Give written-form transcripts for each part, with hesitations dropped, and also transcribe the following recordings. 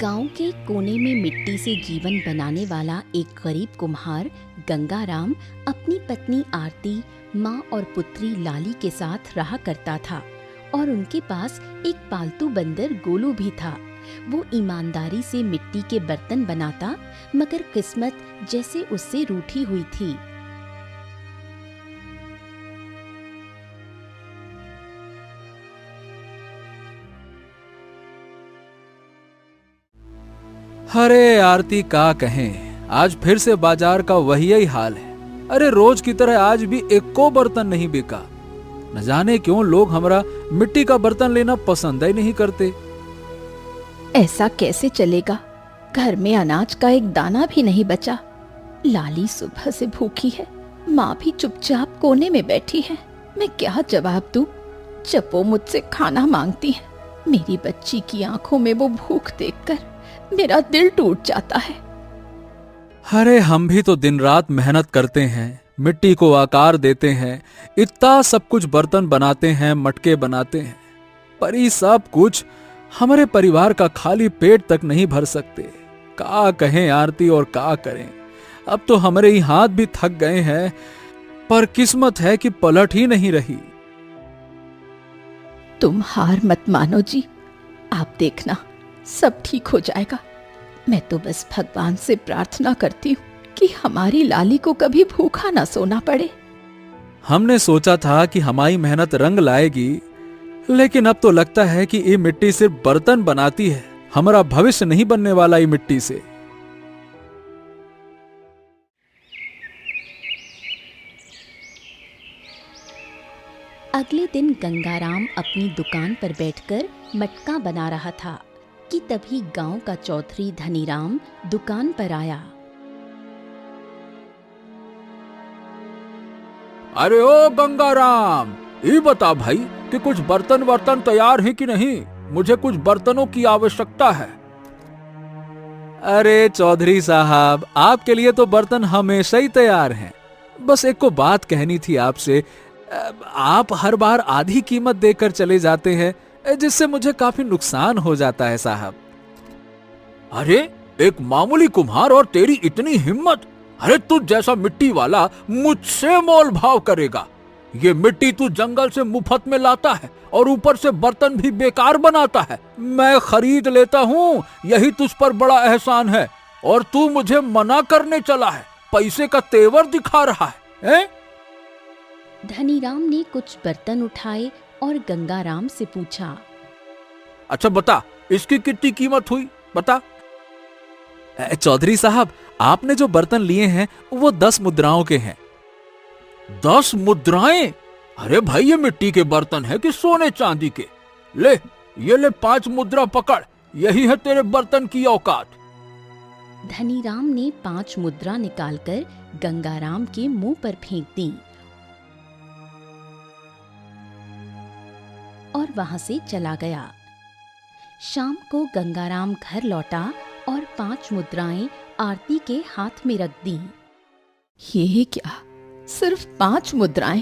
गांव के कोने में मिट्टी से जीवन बनाने वाला एक गरीब कुम्हार गंगाराम अपनी पत्नी आरती, माँ और पुत्री लाली के साथ रहा करता था और उनके पास एक पालतू बंदर गोलू भी था। वो ईमानदारी से मिट्टी के बर्तन बनाता, मगर किस्मत जैसे उससे रूठी हुई थी। अरे आरती का कहें, आज फिर से बाजार का वही हाल है। अरे रोज की तरह आज भी एक को बर्तन नहीं बिका। न जाने क्यों लोग हमारा मिट्टी का बर्तन लेना पसंद ही नहीं करते। ऐसा कैसे चलेगा? घर में अनाज का एक दाना भी नहीं बचा। लाली सुबह से भूखी है, माँ भी चुपचाप कोने में बैठी है। मैं क्या जवाब दूं जब वो मुझसे खाना मांगती है? मेरी बच्ची की आंखों में वो भूख देखकर मेरा दिल टूट जाता है। अरे हम भी तो दिन रात मेहनत करते हैं, मिट्टी को आकार देते हैं, इतना सब कुछ बर्तन बनाते हैं, मटके बनाते हैं, पर ये सब कुछ हमारे परिवार का खाली पेट तक नहीं भर सकते। का कहें आरती और का करें। अब तो हमारे ही हाथ भी थक गए हैं, पर किस्मत है कि पलट ही नहीं रही। तुम हार मत मानो जी, आप देखना सब ठीक हो जाएगा। मैं तो बस भगवान से प्रार्थना करती हूँ कि हमारी लाली को कभी भूखा ना सोना पड़े। हमने सोचा था कि हमारी मेहनत रंग लाएगी, लेकिन अब तो लगता है कि ये मिट्टी सिर्फ बर्तन बनाती है, हमारा भविष्य नहीं बनने वाला ये मिट्टी से। अगले दिन गंगाराम अपनी दुकान पर बैठकर मटका बना रहा था कि तभी गांव का चौधरी धनीराम दुकान पर आया। अरे ओ गंगाराम, ये बता भाई कि कुछ बर्तन तैयार है कि नहीं? मुझे कुछ बर्तनों की आवश्यकता है। अरे चौधरी साहब, आपके लिए तो बर्तन हमेशा ही तैयार हैं। बस एक को बात कहनी थी आपसे। आप हर बार आधी कीमत देकर चले जाते हैं, जिससे मुझे काफी नुकसान हो जाता है साहब। अरे एक मामूली कुम्हार और तेरी इतनी हिम्मत! अरे तू जैसा मिट्टी वाला मुझसे मोल भाव करेगा? ये मिट्टी तू जंगल से मुफ्त में लाता है और ऊपर से बर्तन भी बेकार बनाता है। मैं खरीद लेता हूँ, यही तुझ पर बड़ा एहसान है, और तू मुझे मना करने चला है, पैसे का तेवर दिखा रहा है? धनीराम ने कुछ बर्तन उठाए और गंगाराम से पूछा, अच्छा बता, इसकी कितनी कीमत हुई? बता। चौधरी साहब, आपने जो बर्तन लिए हैं वो 10 मुद्राओं के हैं। 10 मुद्राएं? अरे भाई ये मिट्टी के बर्तन है कि सोने चांदी के? ये ले 5 मुद्रा पकड़, यही है तेरे बर्तन की औकात। धनीराम ने 5 मुद्रा निकालकर गंगाराम के मुंह पर फेंक दी और वहां से चला गया। शाम को गंगाराम घर लौटा और 5 मुद्राएं आरती के हाथ में रख दी। ये क्या, सिर्फ 5 मुद्राएं?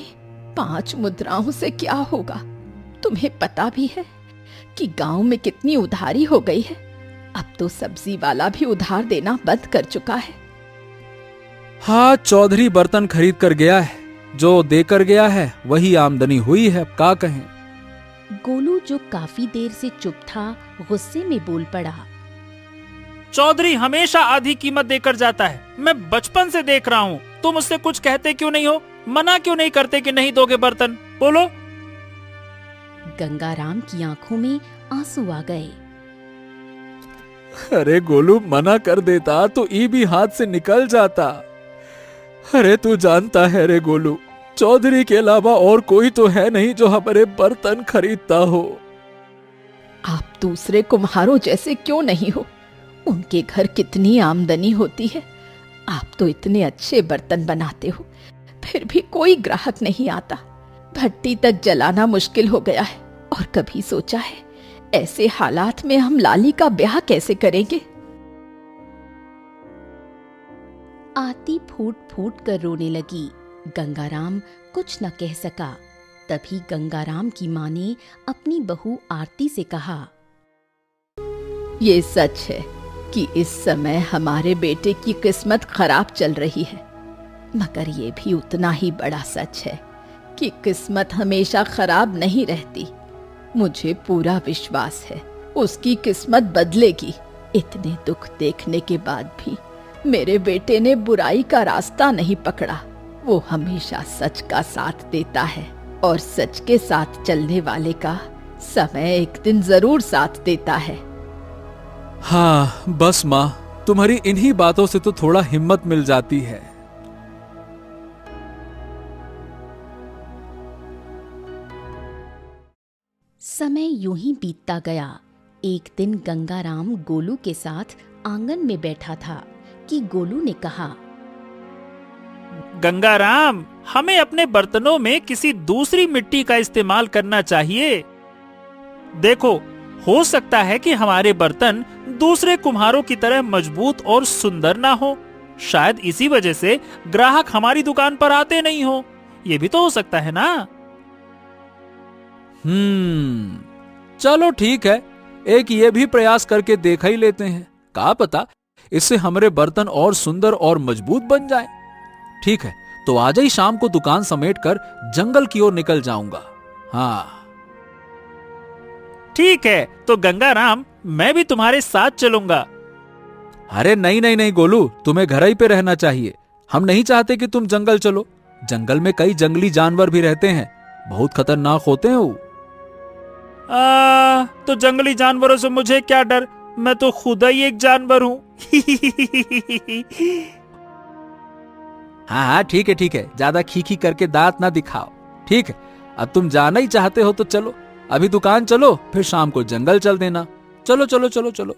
5 मुद्राओं से क्या होगा? तुम्हें पता भी है कि गांव में कितनी उधारी हो गई है। अब तो सब्जी वाला भी उधार देना बंद कर चुका है। हाँ, चौधरी बर्तन खरीद कर गया है, जो देकर गया है वही आमदनी हुई है, का कहें। गोलू, जो काफी देर से चुप था, गुस्से में बोल पड़ा, चौधरी हमेशा आधी कीमत देकर जाता है। मैं बचपन से देख रहा हूँ, तुम उससे कुछ कहते क्यों नहीं हो? मना क्यों नहीं करते कि नहीं दोगे बर्तन? बोलो। गंगाराम की आंखों में आंसू आ गए। अरे गोलू, मना कर देता तो ई भी हाथ से निकल जाता। अरे तू जानता है रे गोलू, चौधरी के अलावा और कोई तो है नहीं जो हमारे बर्तन खरीदता हो। आप दूसरे कुम्हारों जैसे क्यों नहीं हो? उनके घर कितनी आमदनी होती है। आप तो इतने अच्छे बर्तन बनाते हो, फिर भी कोई ग्राहक नहीं आता। भट्टी तक जलाना मुश्किल हो गया है। और कभी सोचा है ऐसे हालात में हम लाली का ब्याह कैसे करेंगे? आरती फूट फूट कर रोने लगी। गंगाराम कुछ न कह सका। तभी गंगाराम की माँ ने अपनी बहू आरती से कहा, ये सच है कि इस समय हमारे बेटे की किस्मत खराब चल रही है, मगर ये भी उतना ही बड़ा सच है कि किस्मत हमेशा खराब नहीं रहती। मुझे पूरा विश्वास है उसकी किस्मत बदलेगी। इतने दुख देखने के बाद भी मेरे बेटे ने बुराई का रास्ता नहीं पकड़ा। वो हमेशा सच का साथ देता है और सच के साथ चलने वाले का समय एक दिन जरूर साथ देता है। हाँ बस माँ, तुम्हारी इन्हीं बातों से तो थोड़ा हिम्मत मिल जाती है। समय यूं ही बीतता गया। एक दिन गंगाराम गोलू के साथ आंगन में बैठा था कि गोलू ने कहा, गंगाराम, हमें अपने बर्तनों में किसी दूसरी मिट्टी का इस्तेमाल करना चाहिए। देखो, हो सकता है कि हमारे बर्तन दूसरे कुम्हारों की तरह मजबूत और सुंदर ना हो। शायद इसी वजह से ग्राहक हमारी दुकान पर आते नहीं हो। ये भी तो हो सकता है ना? चलो ठीक है, एक ये भी प्रयास करके देखा ही लेते हैं। क्या पता इससे हमारे बर्तन और सुंदर और मजबूत बन जाएं। ठीक है, तो आज ही शाम को दुकान समेटकर जंगल की ओर निकल जाऊंगा। हाँ ठीक है, तो गंगाराम, मैं भी तुम्हारे साथ चलूंगा। अरे नहीं नहीं नहीं गोलू, तुम्हें घर ही पे रहना चाहिए। हम नहीं चाहते कि तुम जंगल चलो। जंगल में कई जंगली जानवर भी रहते हैं, बहुत खतरनाक होते हैं वो। तो जंगली जानवरों से मुझे क्या डर, मैं तो खुद ही एक जानवर हूँ। हाँ हाँ ठीक है, ज्यादा खीखी करके दांत ना दिखाओ। ठीक है, अब तुम जाना ही चाहते हो तो चलो, अभी दुकान चलो, फिर शाम को जंगल चल देना। चलो चलो चलो चलो।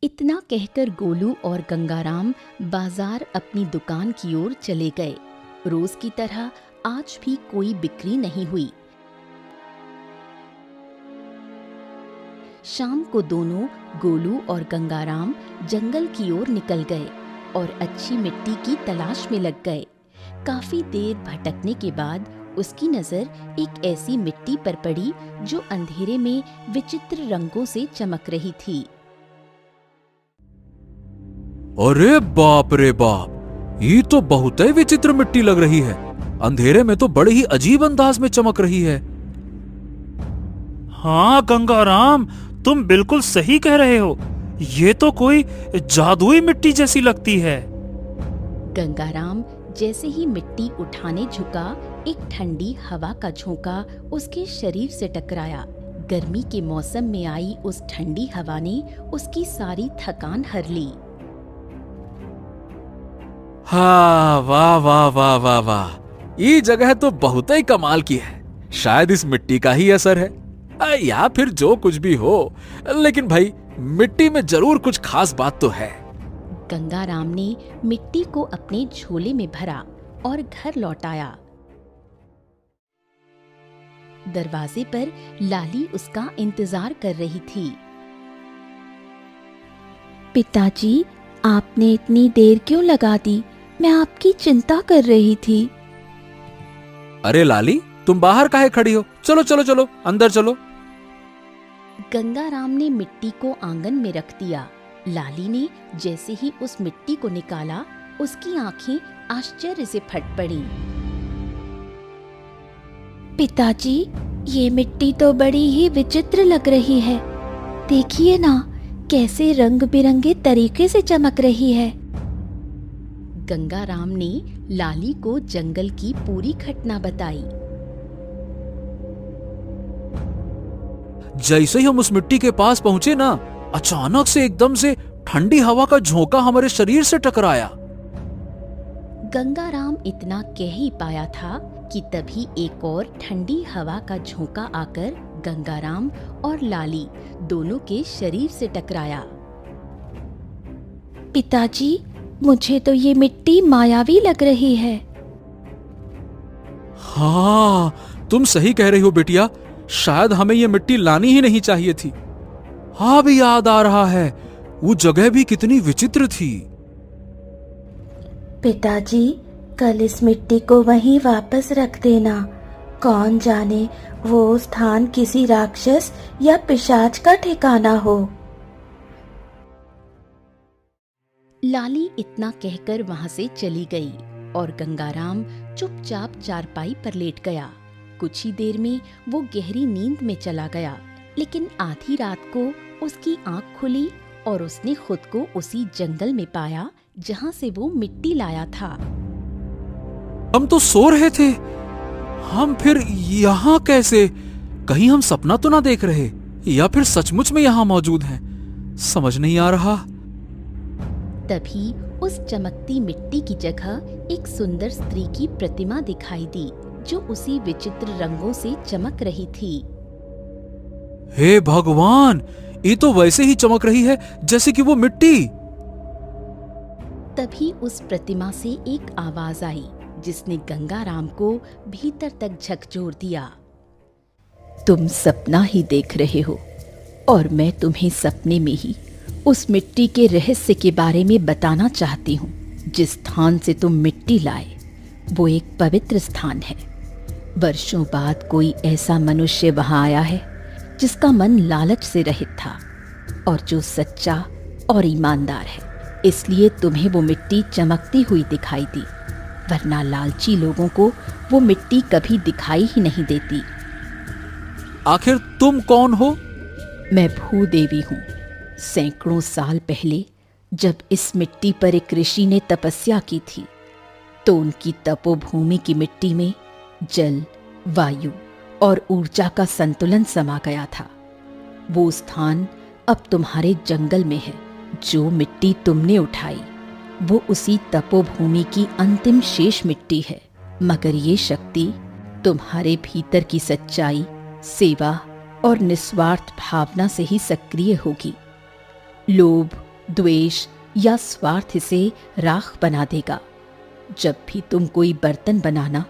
इतना कहकर गोलू और गंगाराम बाजार अपनी दुकान की ओर चले गए। रोज की तरह आज भी कोई बिक्री नहीं हुई। शाम को दोनों, गोलू और गंगाराम, जंगल की ओर निकल गए और अच्छी मिट्टी की तलाश में लग गए। काफी देर भटकने के बाद उसकी नजर एक ऐसी मिट्टी पर पड़ी जो अंधेरे में विचित्र रंगों से चमक रही थी। अरे बाप रे बाप, ये तो बहुत ही विचित्र मिट्टी लग रही है। अंधेरे में तो बड़े ही अजीब अंदाज में चमक रही है। हाँ गंगाराम, तुम बिल्कुल सही कह रहे हो। ये तो कोई जादुई मिट्टी जैसी लगती है। गंगाराम जैसे ही मिट्टी उठाने झुका, एक ठंडी हवा का झोंका उसके शरीर से टकराया। गर्मी के मौसम में आई उस ठंडी हवा ने उसकी सारी थकान हर ली। हाँ, वाह वाह वाह वाह वाह, ये जगह तो बहुत ही कमाल की है। शायद इस मिट्टी का ही असर है, या फिर जो कुछ भी हो, लेकिन भाई मिट्टी में जरूर कुछ खास बात तो है। गंगाराम ने मिट्टी को अपने झोले में भरा और घर लौट आया। दरवाजे पर लाली उसका इंतजार कर रही थी। पिताजी, आपने इतनी देर क्यों लगा दी? मैं आपकी चिंता कर रही थी। अरे लाली, तुम बाहर काहे खड़ी हो? चलो चलो चलो, अंदर चलो। गंगाराम ने मिट्टी को आंगन में रख दिया। लाली ने जैसे ही उस मिट्टी को निकाला, उसकी आंखें आश्चर्य से फट पड़ी। पिताजी, ये मिट्टी तो बड़ी ही विचित्र लग रही है। देखिए ना, कैसे रंग बिरंगे तरीके से चमक रही है। गंगाराम ने लाली को जंगल की पूरी घटना बताई। जैसे ही हम उस मिट्टी के पास पहुंचे ना, अचानक से एकदम से ठंडी हवा का झोंका हमारे शरीर से टकराया। गंगाराम इतना कह ही पाया था कि तभी एक और ठंडी हवा का झोंका आकर गंगाराम और लाली दोनों के शरीर से टकराया। पिताजी, मुझे तो ये मिट्टी मायावी लग रही है। हाँ, तुम सही कह रही हो बेटिया। शायद हमें ये मिट्टी लानी ही नहीं चाहिए थी। हाँ, भी याद आ रहा है, वो जगह भी कितनी विचित्र थी। पिताजी, कल इस मिट्टी को वहीं वापस रख देना। कौन जाने वो स्थान किसी राक्षस या पिशाच का ठिकाना हो। लाली इतना कहकर वहां से चली गई और गंगाराम चुपचाप चारपाई पर लेट गया। कुछ ही देर में वो गहरी नींद में चला गया, लेकिन आधी रात को उसकी आंख खुली और उसने खुद को उसी जंगल में पाया जहां से वो मिट्टी लाया था। हम तो सो रहे थे, हम फिर यहाँ कैसे? कहीं हम सपना तो ना देख रहे या फिर सचमुच में यहाँ मौजूद हैं? समझ नहीं आ रहा। तभी उस चमकती मिट्टी की जगह एक सुंदर स्त्री की प्रतिमा दिखाई दी, जो उसी विचित्र रंगों से चमक रही थी। हे भगवान, ये तो वैसे ही चमक रही है जैसे कि वो मिट्टी। तभी उस प्रतिमा से एक आवाज आई, जिसने गंगाराम को भीतर तक झकझोर दिया। तुम सपना ही देख रहे हो और मैं तुम्हें सपने में ही उस मिट्टी के रहस्य के बारे में बताना चाहती हूँ। जिस स्थान से तुम मिट्टी लाए वो एक पवित्र स्थान है। वर्षों बाद कोई ऐसा मनुष्य वहां आया है जिसका मन लालच से रहित था और जो सच्चा और ईमानदार है। इसलिए तुम्हें वो मिट्टी चमकती हुई दिखाई दी, वरना लालची लोगों को वो मिट्टी कभी दिखाई ही नहीं देती। आखिर तुम कौन हो? मैं भूदेवी हूँ। सैकड़ों साल पहले जब इस मिट्टी पर एक ऋषि ने तपस्या की थी, तो उनकी तपोभूमि की मिट्टी में जल, वायु और ऊर्जा का संतुलन समा गया था। वो स्थान अब तुम्हारे जंगल में है। जो मिट्टी तुमने उठाई वो उसी तपोभूमि की अंतिम शेष मिट्टी है, मगर ये शक्ति तुम्हारे भीतर की सच्चाई, सेवा और निस्वार्थ भावना से ही सक्रिय होगी। लोभ, द्वेष या स्वार्थ इसे राख बना देगा। जब भी तुम कोई बर्तन बनाना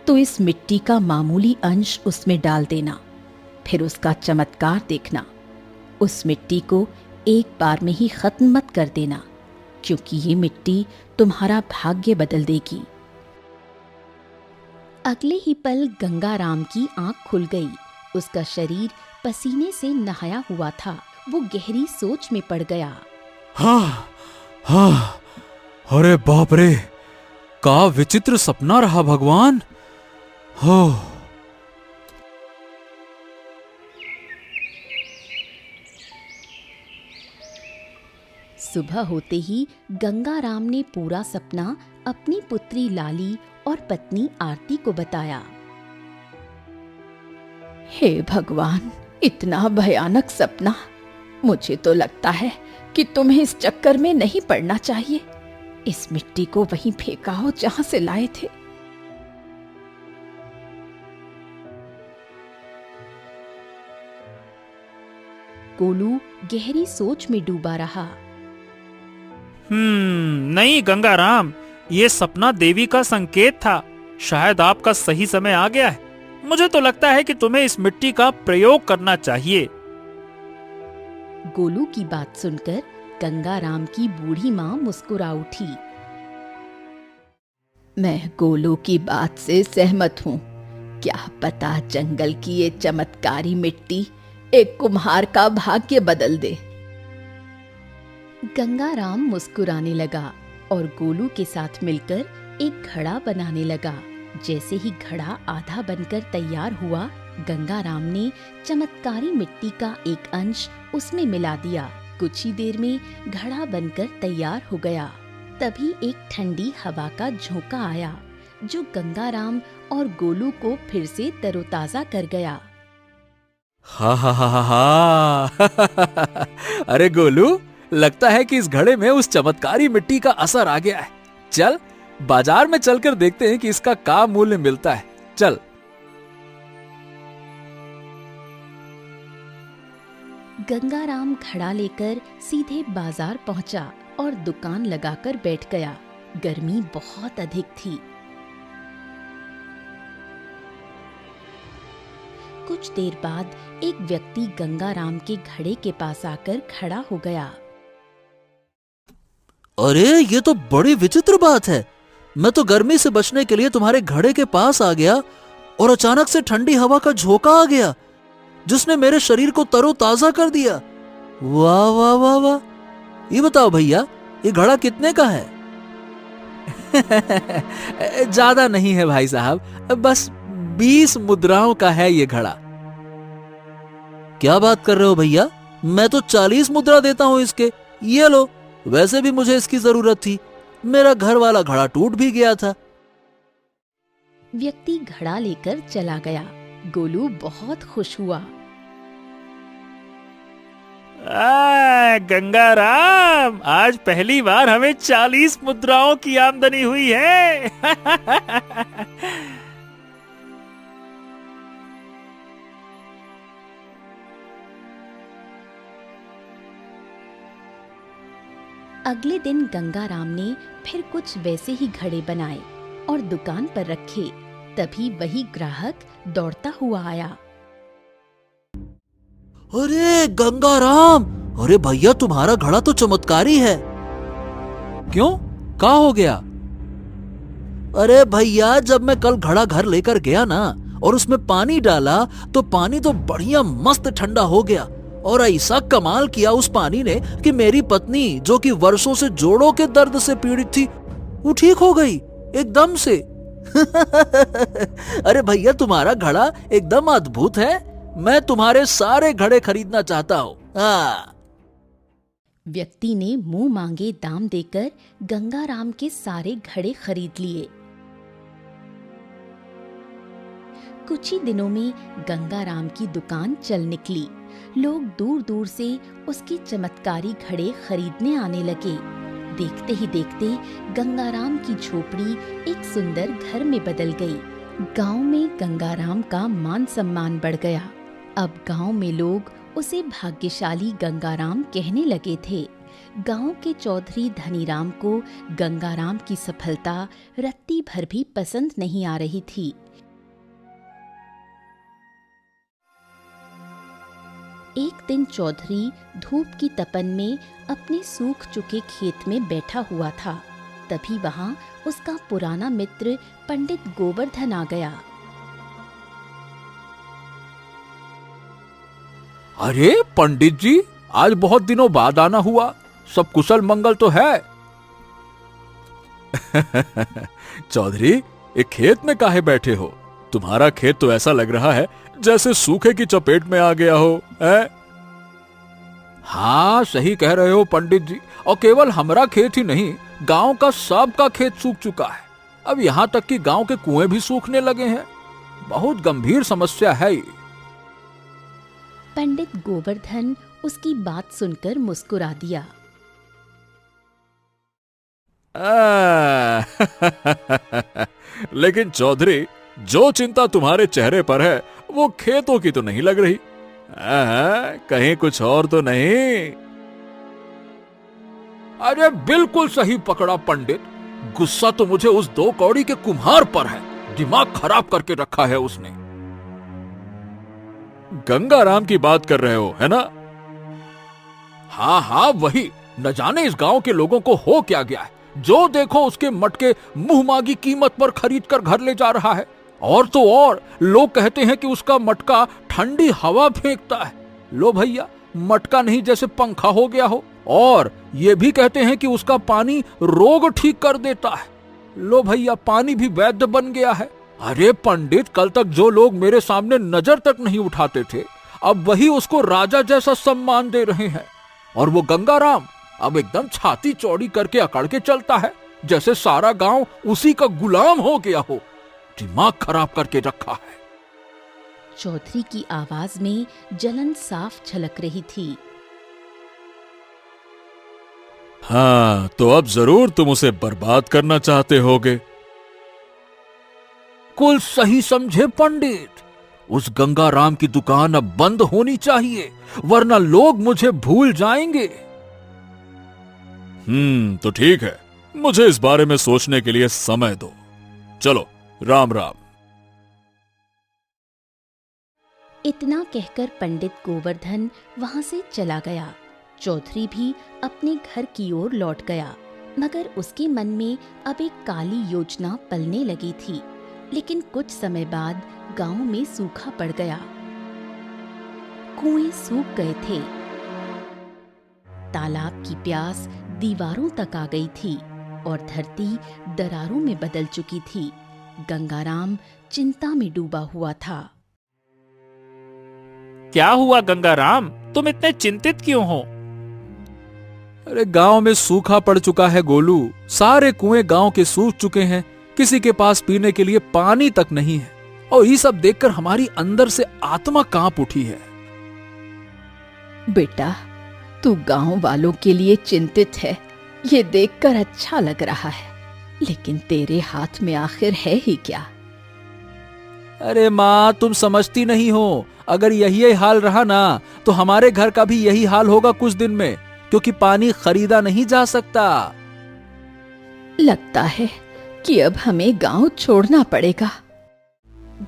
तो इस मिट्टी का मामूली अंश उसमें डाल देना, फिर उसका चमत्कार देखना। उस मिट्टी को एक बार में ही खत्म मत कर देना, क्योंकि ये मिट्टी तुम्हारा भाग्य बदल देगी। अगले ही पल गंगाराम की आंख खुल गई। उसका शरीर पसीने से नहाया हुआ था। वो गहरी सोच में पड़ गया। हाँ, हाँ, अरे बाप रे, का विचित्र सपना रहा भगवान। हो सुबह होते ही गंगाराम ने पूरा सपना अपनी पुत्री लाली और पत्नी आरती को बताया। हे भगवान, इतना भयानक सपना! मुझे तो लगता है कि तुम्हें इस चक्कर में नहीं पड़ना चाहिए। इस मिट्टी को वहीं फेंका हो जहां से लाए थे। गोलू गहरी सोच में डूबा रहा। नहीं गंगाराम, ये सपना देवी का संकेत था। शायद आपका सही समय आ गया है। मुझे तो लगता है कि तुम्हें इस मिट्टी का प्रयोग करना चाहिए। गोलू की बात सुनकर गंगाराम की बूढ़ी माँ मुस्कुरा उठी। मैं गोलू की बात से सहमत हूँ। क्या पता जंगल की ये चमत्कारी मिट्टी एक कुम्हार का भाग्य बदल दे। गंगाराम मुस्कुराने लगा और गोलू के साथ मिलकर एक घड़ा बनाने लगा। जैसे ही घड़ा आधा बनकर तैयार हुआ, गंगाराम ने चमत्कारी मिट्टी का एक अंश उसमें मिला दिया। कुछ ही देर में घड़ा बनकर तैयार हो गया। तभी एक ठंडी हवा का झोंका आया, जो गंगाराम और गोलू को फिर से तरोताजा कर गया। हा हा हा हा हा। अरे गोलू, लगता है कि इस घड़े में उस चमत्कारी मिट्टी का असर आ गया है। चल बाजार में चलकर देखते हैं कि इसका क्या मूल्य मिलता है। चल। गंगाराम घड़ा लेकर सीधे बाजार पहुंचा और दुकान लगाकर बैठ गया। गर्मी बहुत अधिक थी। कुछ देर बाद एक व्यक्ति गंगाराम के घड़े के पास आकर खड़ा हो गया। अरे ये तो बड़ी विचित्र बात है। मैं तो गर्मी से बचने के लिए तुम्हारे घड़े के पास आ गया और अचानक से ठंडी हवा का झोंका आ गया, जिसने मेरे शरीर को तरोताजा कर दिया। वाह वाह वाह वाह। ये बताओ भैया, ये घड़ा कितने का है? ज्यादा नहीं है भाई साहब, बस 20 मुद्राओं का है ये घड़ा। क्या बात कर रहे हो भैया, मैं तो 40 मुद्रा देता हूं इसके। ये लो, वैसे भी मुझे इसकी जरूरत थी, मेरा घर वाला घड़ा टूट भी गया था। व्यक्ति घड़ा लेकर चला गया। गोलू बहुत खुश हुआ। गंगाराम, आज पहली बार हमें 40 मुद्राओं की आमदनी हुई है। अगले दिन गंगाराम ने फिर कुछ वैसे ही घड़े बनाए और दुकान पर रखे। तभी वही ग्राहक दौड़ता हुआ आया। अरे गंगाराम, अरे भैया तुम्हारा घड़ा तो चमत्कारी है। क्यों, क्या हो गया? अरे भैया, जब मैं कल घड़ा घर लेकर गया ना और उसमें पानी डाला तो पानी तो बढ़िया मस्त ठंडा हो गया, और ऐसा कमाल किया उस पानी ने कि मेरी पत्नी, जो कि वर्षों से जोड़ों के दर्द से पीड़ित थी, वो ठीक हो गई एकदम से। अरे भैया, तुम्हारा घड़ा एकदम अद्भुत है, मैं तुम्हारे सारे घड़े खरीदना चाहता हूँ। हाँ। व्यक्ति ने मुंह मांगे दाम देकर गंगाराम के सारे घड़े खरीद लिए। कुछ ही दिनों में गंगाराम की दुकान चल निकली। लोग दूर दूर से उसके चमत्कारी घड़े खरीदने आने लगे। देखते ही देखते गंगाराम की झोपड़ी एक सुंदर घर में बदल गई। गांव में गंगाराम का मान सम्मान बढ़ गया। अब गांव में लोग उसे भाग्यशाली गंगाराम कहने लगे थे। गांव के चौधरी धनीराम को गंगाराम की सफलता रत्ती भर भी पसंद नहीं आ रही थी। एक दिन चौधरी धूप की तपन में अपने सूख चुके खेत में बैठा हुआ था। तभी वहां उसका पुराना मित्र पंडित गोवर्धन आ गया। अरे पंडित जी, आज बहुत दिनों बाद आना हुआ, सब कुशल मंगल तो है? चौधरी, एक खेत में काहे बैठे हो? तुम्हारा खेत तो ऐसा लग रहा है जैसे सूखे की चपेट में आ गया हो, है? हाँ, सही कह रहे हो पंडित जी, और केवल हमारा खेत ही नहीं, गांव का सबका खेत सूख चुका है। अब यहाँ तक कि गांव के कुएं भी सूखने लगे हैं। बहुत गंभीर समस्या है ये। पंडित गोवर्धन उसकी बात सुनकर मुस्कुरा दिया। लेकिन चौधरी, जो चिंता तुम्हारे चेहरे पर है वो खेतों की तो नहीं लग रही। कहीं कुछ और तो नहीं? अरे बिल्कुल सही पकड़ा पंडित, गुस्सा तो मुझे उस 2 कौड़ी के कुम्हार पर है। दिमाग खराब करके रखा है उसने। गंगाराम की बात कर रहे हो, है ना? हाँ हाँ, वही। न जाने इस गांव के लोगों को हो क्या गया है, जो देखो उसके मटके मुंह मांगी कीमत पर खरीद कर घर ले जा रहा है। और तो और लोग कहते हैं कि उसका मटका ठंडी हवा फेंकता है। लो भैया, मटका नहीं जैसे पंखा हो गया हो। और ये भी कहते हैं कि उसका पानी रोग ठीक कर देता है। लो भैया, पानी भी वैद्य बन गया है। अरे पंडित, कल तक जो लोग मेरे सामने नजर तक नहीं उठाते थे, अब वही उसको राजा जैसा सम्मान दे रहे हैं। और वो गंगाराम अब एकदम छाती चौड़ी करके अकड़ के चलता है, जैसे सारा गांव उसी का गुलाम हो गया हो। दिमाग खराब करके रखा है। चौधरी की आवाज में जलन साफ झलक रही थी। हाँ, तो अब जरूर तुम उसे बर्बाद करना चाहते होगे। कुल सही समझे पंडित, उस गंगाराम की दुकान अब बंद होनी चाहिए, वरना लोग मुझे भूल जाएंगे। तो ठीक है, मुझे इस बारे में सोचने के लिए समय दो। चलो, राम राम। इतना कहकर पंडित गोवर्धन वहां से चला गया। चौधरी भी अपने घर की ओर लौट गया, मगर उसके मन में अब एक काली योजना पलने लगी थी। लेकिन कुछ समय बाद गांव में सूखा पड़ गया। कुएं सूख गए थे। तालाब की प्यास दीवारों तक आ गई थी और धरती दरारों में बदल चुकी थी। गंगाराम चिंता में डूबा हुआ था। क्या हुआ गंगाराम, तुम इतने चिंतित क्यों हो? अरे गांव में सूखा पड़ चुका है गोलू। सारे कुएं गांव के सूख चुके हैं। किसी के पास पीने के लिए पानी तक नहीं है। और ये सब देखकर हमारी अंदर से आत्मा कांप उठी है। बेटा, तू गांव वालों के लिए चिंतित है, ये देखकर अच्छा लग रहा है, लेकिन तेरे हाथ में आखिर है ही क्या? अरे माँ, तुम समझती नहीं हो। अगर यही हाल रहा ना तो हमारे घर का भी यही हाल होगा कुछ दिन में, क्योंकि पानी खरीदा नहीं जा सकता। लगता है कि अब हमें गांव छोड़ना पड़ेगा।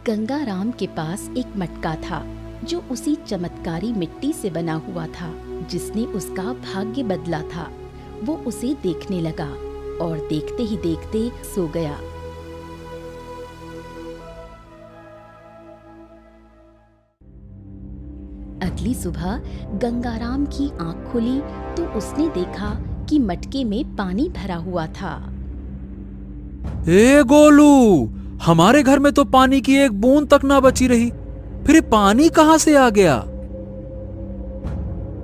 गंगाराम के पास एक मटका था जो उसी चमत्कारी मिट्टी से बना हुआ था जिसने उसका भाग्य बदला था। वो उसे देखने लगा और देखते ही देखते सो गया। अगली सुबह गंगाराम की आंख खुली तो उसने देखा कि मटके में पानी भरा हुआ था। ए गोलू, हमारे घर में तो पानी की एक बूंद तक ना बची रही, फिर ये पानी कहां से आ गया?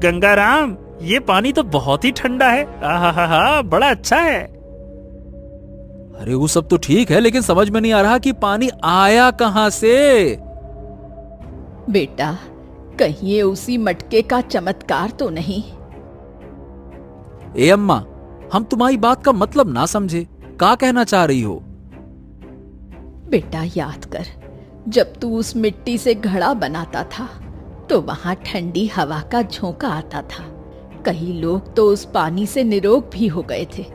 गंगाराम, ये पानी तो बहुत ही ठंडा है। आहा, बड़ा अच्छा है। अरे वो सब तो ठीक है, लेकिन समझ में नहीं आ रहा कि पानी आया कहां से। बेटा, कहीं ये उसी मटके का चमत्कार तो नहीं? ए अम्मा, हम तुम्हारी बात का मतलब ना समझे। क्या कहना चाह रही हो? बेटा, याद कर, जब तू उस मिट्टी से घड़ा बनाता था तो वहां ठंडी हवा का झोंका आता था। कई लोग तो उस पानी से निरोग भी हो गए थे।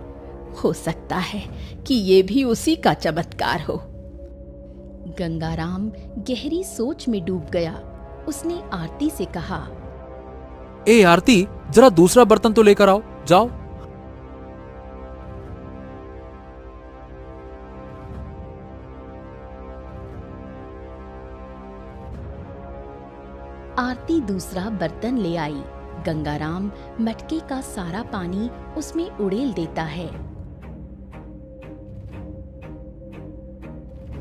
हो सकता है कि ये भी उसी का चमत्कार हो। गंगाराम गहरी सोच में डूब गया। उसने आरती से कहा, ए आरती, जरा दूसरा बर्तन तो लेकर आओ, जाओ। आरती दूसरा बर्तन ले आई। गंगाराम मटके का सारा पानी उसमें उड़ेल देता है।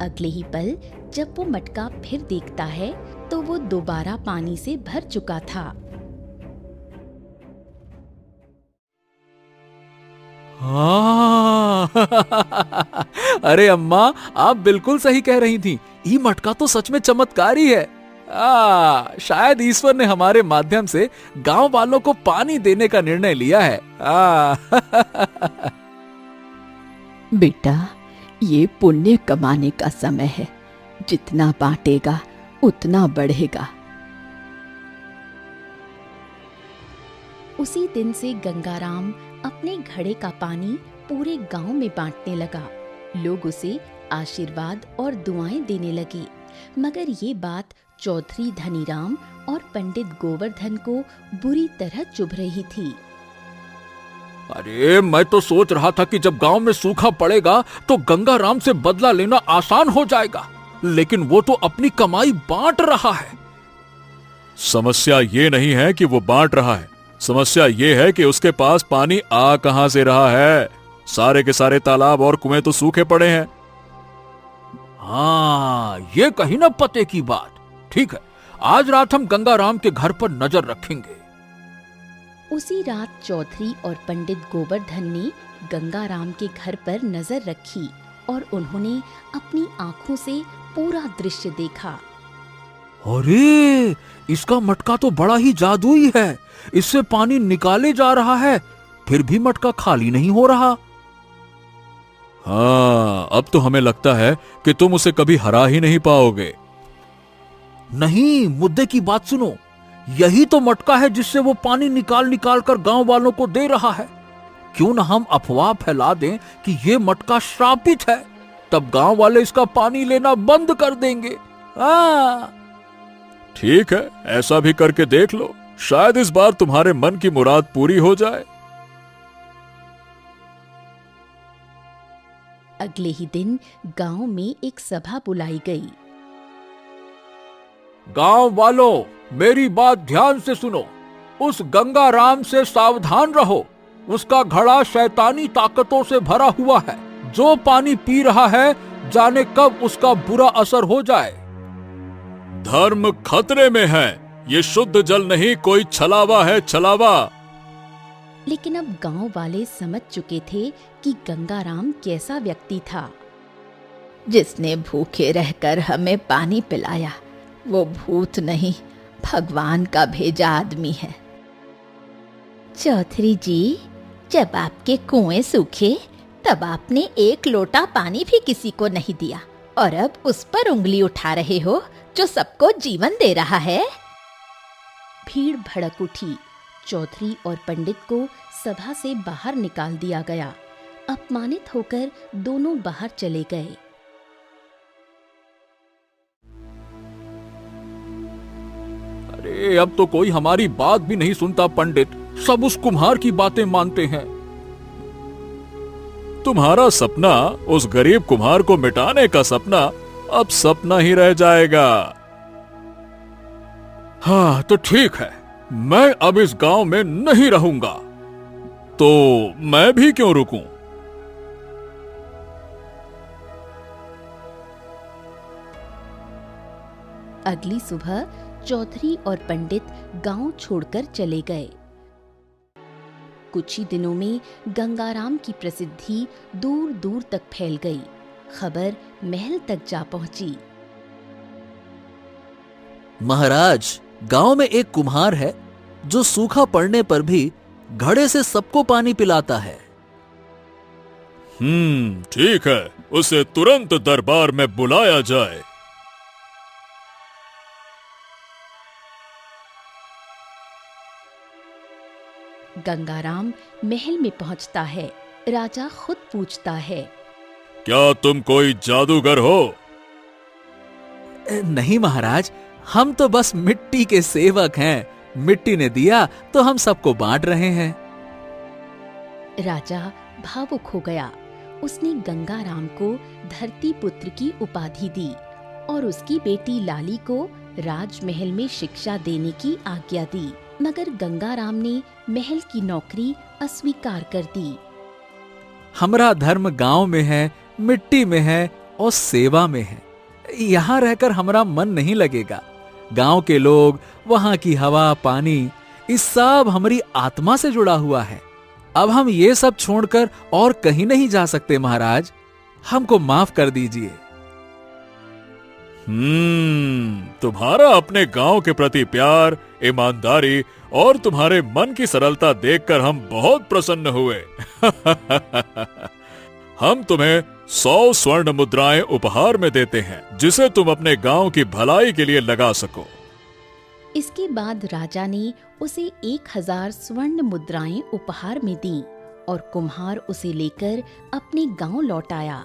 अगले ही पल जब वो मटका फिर देखता है तो वो दोबारा पानी से भर चुका था। हाँ। अरे अम्मा, आप बिल्कुल सही कह रही थी। ये मटका तो सच में चमत्कारी है। शायद ईश्वर ने हमारे माध्यम से गांव वालों को पानी देने का निर्णय लिया है। बेटा, ये पुण्य कमाने का समय है। जितना बांटेगा उतना बढ़ेगा। उसी दिन से गंगाराम अपने घड़े का पानी पूरे गांव में बांटने लगा। लोग उसे आशीर्वाद और दुआएं देने लगे। मगर ये बात चौधरी धनीराम और पंडित गोवर्धन को बुरी तरह चुभ रही थी। अरे, मैं तो सोच रहा था कि जब गांव में सूखा पड़ेगा तो गंगाराम से बदला लेना आसान हो जाएगा, लेकिन वो तो अपनी कमाई बांट रहा है। समस्या ये नहीं है कि वो बांट रहा है, समस्या ये है कि उसके पास पानी आ कहां से रहा है। सारे के सारे तालाब और कुएं तो सूखे पड़े हैं। हाँ, ये कही ना पते की बात। ठीक है, आज रात हम गंगाराम के घर पर नजर रखेंगे। उसी रात चौधरी और पंडित गोवर्धन ने गंगाराम के घर पर नजर रखी और उन्होंने अपनी आंखों से पूरा दृश्य देखा। अरे, इसका मटका तो बड़ा ही जादुई है। इससे पानी निकाले जा रहा है, फिर भी मटका खाली नहीं हो रहा। हाँ, अब तो हमें लगता है कि तुम उसे कभी हरा ही नहीं पाओगे। नहीं, मुद्दे की बात सुनो। यही तो मटका है जिससे वो पानी निकाल निकाल कर गांव वालों को दे रहा है। क्यों ना हम अफवाह फैला दें कि ये मटका श्रापित है, तब गांव वाले इसका पानी लेना बंद कर देंगे। ठीक है, ऐसा भी करके देख लो, शायद इस बार तुम्हारे मन की मुराद पूरी हो जाए। अगले ही दिन गांव में एक सभा बुलाई गई। गांव वालों, मेरी बात ध्यान से सुनो। उस गंगाराम से सावधान रहो। उसका घड़ा शैतानी ताकतों से भरा हुआ है। जो पानी पी रहा है जाने कब उसका बुरा असर हो जाए। धर्म खतरे में है। ये शुद्ध जल नहीं, कोई छलावा है, छलावा। लेकिन अब गांव वाले समझ चुके थे कि गंगाराम कैसा व्यक्ति था। जिसने भूखे रहकर हमें पानी पिलाया वो भूत नहीं, भगवान का भेजा आदमी है। चौधरी जी, जब आपके कुएं सूखे तब आपने एक लोटा पानी भी किसी को नहीं दिया, और अब उस पर उंगली उठा रहे हो जो सबको जीवन दे रहा है। भीड़ भड़क उठी। चौधरी और पंडित को सभा से बाहर निकाल दिया गया। अपमानित होकर दोनों बाहर चले गए। अरे अब तो कोई हमारी बात भी नहीं सुनता पंडित, सब उस कुम्हार की बातें मानते हैं। तुम्हारा सपना, उस गरीब कुम्हार को मिटाने का सपना, अब सपना ही रह जाएगा। हाँ तो ठीक है, मैं अब इस गांव में नहीं रहूंगा। तो मैं भी क्यों रुकूं? अगली सुबह चौधरी और पंडित गांव छोड़कर चले गए। कुछ ही दिनों में गंगाराम की प्रसिद्धि दूर दूर तक फैल गई। खबर महल तक जा पहुंची। महाराज, गांव में एक कुम्हार है जो सूखा पड़ने पर भी घड़े से सबको पानी पिलाता है। ठीक है, उसे तुरंत दरबार में बुलाया जाए। गंगाराम महल में पहुंचता है। राजा खुद पूछता है, क्या तुम कोई जादूगर हो? नहीं महाराज, हम तो बस मिट्टी के सेवक हैं। मिट्टी ने दिया तो हम सबको बांट रहे हैं। राजा भावुक हो गया। उसने गंगाराम को धरती पुत्र की उपाधि दी और उसकी बेटी लाली को राजमहल में शिक्षा देने की आज्ञा दी। मगर गंगाराम ने महल की नौकरी अस्वीकार कर दी। हमारा धर्म गांव में है, मिट्टी में है और सेवा में है। यहाँ रहकर हमारा मन नहीं लगेगा। गांव के लोग, वहां की हवा, पानी, इस सब हमारी आत्मा से जुड़ा हुआ है। अब हम ये सब छोड़कर और कहीं नहीं जा सकते महाराज, हमको माफ कर दीजिए। तुम्हारा अपने गांव के प्रति प्यार, ईमानदारी और तुम्हारे मन की सरलता देखकर हम बहुत प्रसन्न हुए। हम तुम्हें 100 स्वर्ण मुद्राएं उपहार में देते हैं, जिसे तुम अपने गांव की भलाई के लिए लगा सको। इसके बाद राजा ने उसे 1000 स्वर्ण मुद्राएं उपहार में दी और कुम्हार उसे लेकर अपने गांव लौट आया।